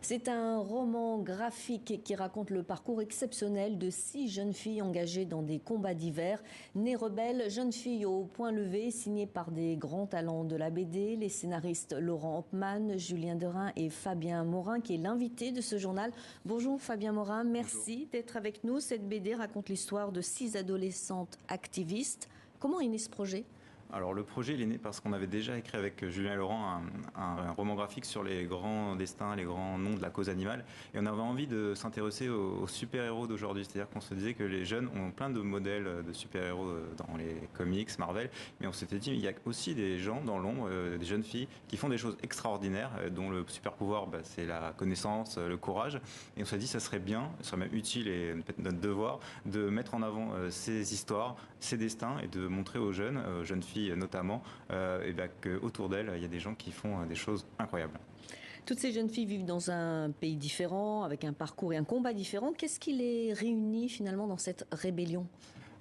C'est un roman graphique qui raconte le parcours exceptionnel de 6 jeunes filles engagées dans des combats divers. Nées rebelles, jeunes filles au point levé, signées par des grands talents de la BD, les scénaristes Laurent Hopman, Julien Derain et Fabien Morin, qui est l'invité de ce journal. Bonjour Fabien Morin, merci d'être avec nous. Cette BD raconte l'histoire de 6 adolescentes activistes. Comment est né ce projet ? Alors le projet il est né parce qu'on avait déjà écrit avec Julien et Laurent un roman graphique sur les grands destins, les grands noms de la cause animale, et on avait envie de s'intéresser aux super-héros d'aujourd'hui. C'est-à-dire qu'on se disait que les jeunes ont plein de modèles de super-héros dans les comics, Marvel, mais on s'était dit il y a aussi des gens dans l'ombre, des jeunes filles qui font des choses extraordinaires, dont le super-pouvoir c'est la connaissance, le courage, et on s'est dit ça serait bien, ça serait même utile et peut-être notre devoir de mettre en avant ces histoires, ces destins, et de montrer aux jeunes filles notamment, qu'autour d'elles, il y a des gens qui font des choses incroyables. Toutes ces jeunes filles vivent dans un pays différent, avec un parcours et un combat différents. Qu'est-ce qui les réunit finalement dans cette rébellion ?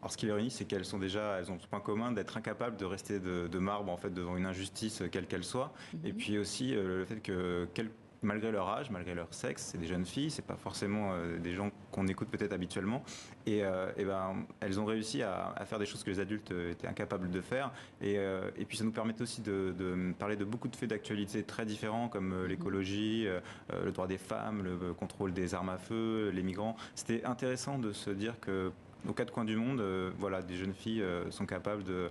Alors ce qui les réunit, c'est qu'elles ont ce point commun d'être incapables de rester de marbre en fait devant une injustice quelle qu'elle soit. Et puis aussi le fait que malgré leur âge, malgré leur sexe, c'est des jeunes filles, c'est pas forcément des gens qu'on écoute peut-être habituellement, et elles ont réussi à faire des choses que les adultes étaient incapables de faire, et puis ça nous permet aussi de parler de beaucoup de faits d'actualité très différents, comme l'écologie, le droit des femmes, le contrôle des armes à feu, les migrants. C'était intéressant de se dire que aux quatre coins du monde, des jeunes filles sont capables de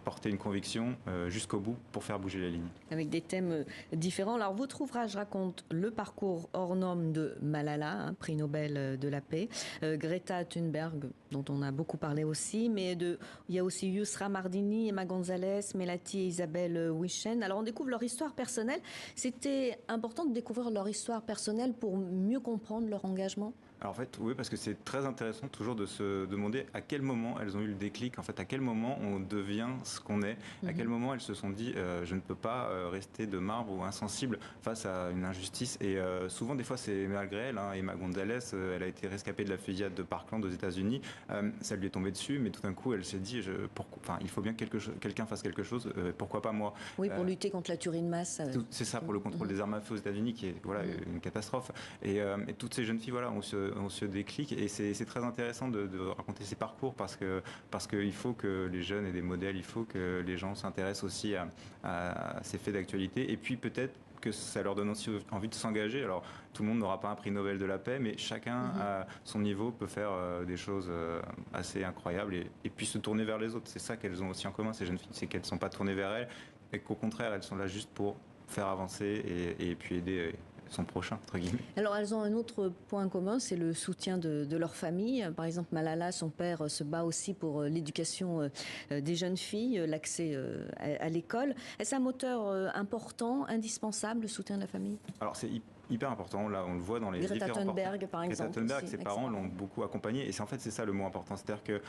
porter une conviction jusqu'au bout pour faire bouger les lignes. Avec des thèmes différents. Alors, votre ouvrage raconte le parcours hors norme de Malala, prix Nobel de la paix, Greta Thunberg, dont on a beaucoup parlé aussi, mais il y a aussi Yusra Mardini, Emma Gonzalez, Melati et Isabelle Wishen. Alors, on découvre leur histoire personnelle. C'était important de découvrir leur histoire personnelle pour mieux comprendre leur engagement ? Alors en fait, oui, parce que c'est très intéressant toujours de se demander à quel moment elles ont eu le déclic, en fait, à quel moment on devient ce qu'on est, à quel moment elles se sont dit je ne peux pas rester de marbre ou insensible face à une injustice. Et souvent, des fois, c'est malgré elle. Emma Gonzalez, elle a été rescapée de la fusillade de Parkland aux États-Unis. Ça lui est tombé dessus, mais tout d'un coup, elle s'est dit il faut bien que quelqu'un fasse quelque chose, pourquoi pas moi ? Oui, pour lutter contre la tuerie de masse. C'est ça, pour le contrôle des armes à feu aux États-Unis, qui est une catastrophe. Et toutes ces jeunes filles, on se déclic, et c'est très intéressant de raconter ces parcours parce qu'il faut que les jeunes aient des modèles, il faut que les gens s'intéressent aussi à ces faits d'actualité, et puis peut-être que ça leur donne aussi envie de s'engager. Alors tout le monde n'aura pas un prix Nobel de la paix, mais chacun à son niveau peut faire des choses assez incroyables, et puis se tourner vers les autres. C'est ça qu'elles ont aussi en commun, ces jeunes filles, c'est qu'elles ne sont pas tournées vers elles, et qu'au contraire elles sont là juste pour faire avancer et puis aider son prochain, entre guillemets. Alors, elles ont un autre point commun, c'est le soutien de leur famille. Par exemple, Malala, son père, se bat aussi pour l'éducation des jeunes filles, l'accès à l'école. Est-ce un moteur important, indispensable, le soutien de la famille ? Alors, c'est hyper important, là on le voit dans les Greta différents Thunberg par exemple. Greta Thunberg, aussi, ses parents l'ont beaucoup accompagnée, et c'est ça le mot important, c'est-à-dire que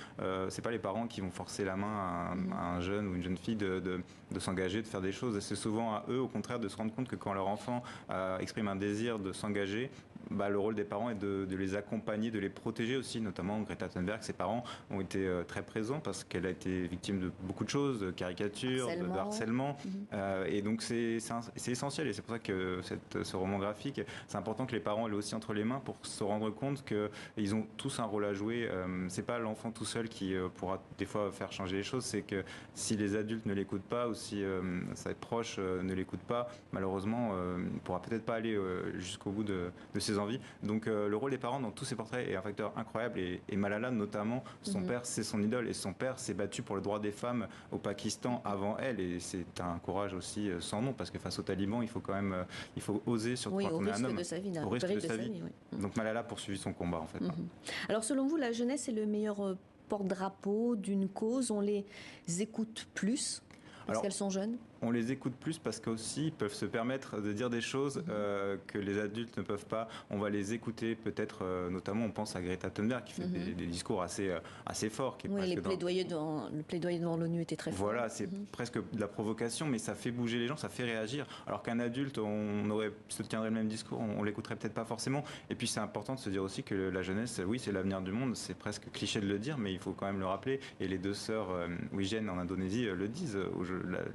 c'est pas les parents qui vont forcer la main à un jeune ou une jeune fille de s'engager, de faire des choses, et c'est souvent à eux au contraire de se rendre compte que quand leur enfant exprime un désir de s'engager, le rôle des parents est de les accompagner, de les protéger aussi, notamment Greta Thunberg. Ses parents ont été très présents parce qu'elle a été victime de beaucoup de choses, de caricatures, de harcèlement. Et donc c'est essentiel, et c'est pour ça que ce roman graphique, c'est important que les parents l'aient aussi entre les mains pour se rendre compte qu'ils ont tous un rôle à jouer. C'est pas l'enfant tout seul qui pourra des fois faire changer les choses, c'est que si les adultes ne l'écoutent pas, ou si ses proches ne l'écoutent pas, malheureusement il ne pourra peut-être pas aller jusqu'au bout de ses envies. Donc le rôle des parents dans tous ces portraits est un facteur incroyable, et Malala notamment, son père c'est son idole, et son père s'est battu pour le droit des femmes au Pakistan avant elle, et c'est un courage aussi sans nom, parce que face aux talibans il faut quand même oser, surtout quand on est un homme, au risque de sa vie. Oui. Donc Malala poursuit son combat en fait. Alors selon vous, la jeunesse est le meilleur porte-drapeau d'une cause, on les écoute plus parce qu'elles sont jeunes ? On les écoute plus parce qu'aussi ils peuvent se permettre de dire des choses que les adultes ne peuvent pas. On va les écouter peut-être, notamment on pense à Greta Thunberg qui fait des discours assez forts. Qui est le plaidoyer devant l'ONU était très fort. Voilà, c'est presque de la provocation, mais ça fait bouger les gens, ça fait réagir. Alors qu'un adulte, se tiendrait le même discours, on l'écouterait peut-être pas forcément. Et puis c'est important de se dire aussi que la jeunesse, oui, c'est l'avenir du monde, c'est presque cliché de le dire, mais il faut quand même le rappeler. Et les deux sœurs Wishen en Indonésie le disent,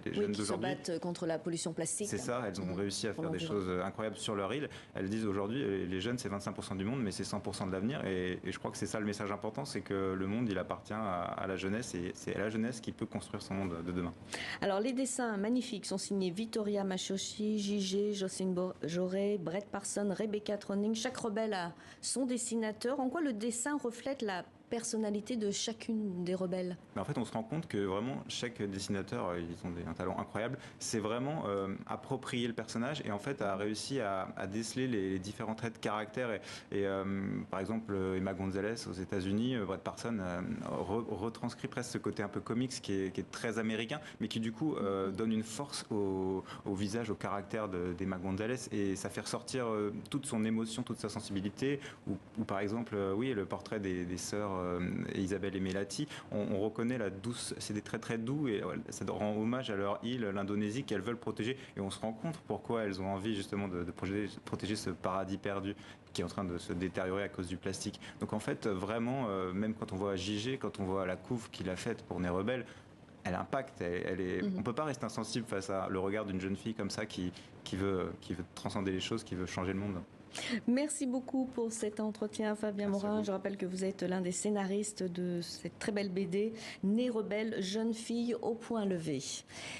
les jeunes d'aujourd'hui. battent contre la pollution plastique. C'est ça, elles ont réussi à faire des choses incroyables sur leur île. Elles disent aujourd'hui, les jeunes, c'est 25% du monde, mais c'est 100% de l'avenir. Et je crois que c'est ça le message important, c'est que le monde, il appartient à la jeunesse, et c'est la jeunesse qui peut construire son monde de demain. Alors, les dessins magnifiques sont signés Vittoria Machochi, JG, Jocelyne Joré, Brett Parson, Rebecca Troning. Chaque rebelle a son dessinateur. En quoi le dessin reflète la personnalité de chacune des rebelles? Mais en fait, on se rend compte que vraiment, chaque dessinateur, ils ont un talent incroyable, c'est vraiment approprier le personnage et en fait a réussi à déceler les différents traits de caractère. Par exemple, Emma Gonzalez aux États-Unis, Brett Parson retranscrit presque ce côté un peu comics qui est très américain, mais qui du coup donne une force au visage, au caractère d'Emma Gonzalez, et ça fait ressortir toute son émotion, toute sa sensibilité. Ou par exemple, oui, le portrait des sœurs Isabelle et Melati, on reconnaît la douce, c'est des traits très doux, et ça rend hommage à leur île, l'Indonésie, qu'elles veulent protéger, et on se rend compte pourquoi elles ont envie justement de protéger ce paradis perdu qui est en train de se détériorer à cause du plastique. Donc en fait, vraiment, même quand on voit JG, quand on voit la couve qu'il a faite pour Né Rebelle, elle impacte, on ne peut pas rester insensible face à le regard d'une jeune fille comme ça qui veut transcender les choses, qui veut changer le monde. Merci beaucoup pour cet entretien, Fabien Morin. Je rappelle que vous êtes l'un des scénaristes de cette très belle BD, Né Rebelle, jeune fille au point levé.